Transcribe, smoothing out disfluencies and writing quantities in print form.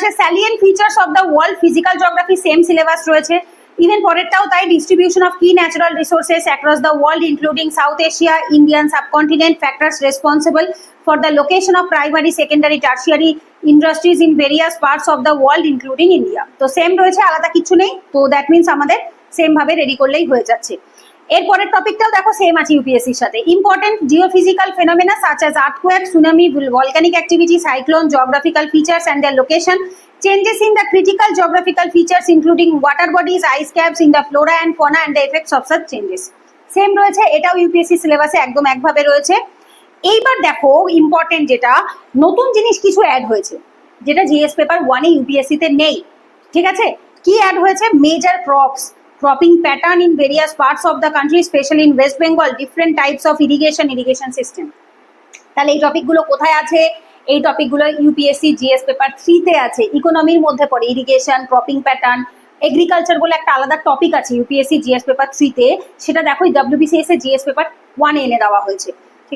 আসে salient features of the world, physical geography same syllabus রয়েছে। Even পরেরটাও তাই, distribution of কি natural resources across the world including south Asia, Indian subcontinent, factors responsible for the location of primary, secondary, tertiary industries in various parts of the world including India. তো same রয়েছে, আলাদা কিছু নেই। তো that means আমাদের same ভাবে ready করলেই হয়ে যাচ্ছে। এরপরের টপিকটাও দেখো সেম আছে ইউপিএসসির সাথে। Important geophysical phenomena such as earthquake, tsunami, volcanic activity, cyclone, geographical features and their location, changes in the critical geographical features including water bodies, ice caps in the flora and fauna and the effects of such changes. Same রয়েছে, এটাও UPSC সিলেবাসে একদম একভাবে রয়েছে। এইবার দেখো important যেটা নতুন জিনিস কিছু অ্যাড হয়েছে, যেটা জিএস পেপার 1 এ ইউপিএসসি তে নেই। ঠিক আছে, কি অ্যাড হয়েছে? Major crops, cropping pattern in various parts of the country, especially in West Bengal, different types of irrigation system. তাহলে এই টপিকগুলো কোথায় আছে? এই টপিকগুলো ইউপিএসসি জিএস পেপার 3 তে আছে, ইকোনমির মধ্যে পড়ে। ইরিগেশন, ক্রপিং প্যাটার্ন, এগ্রিকালচার বলে একটা আলাদা টপিক আছে ইউপিএসসি জিএস পেপার 3 তে, সেটা দেখো ডাব্লিউবিসিএস এর জিএস পেপার 1 এ এনে দেওয়া হয়েছে।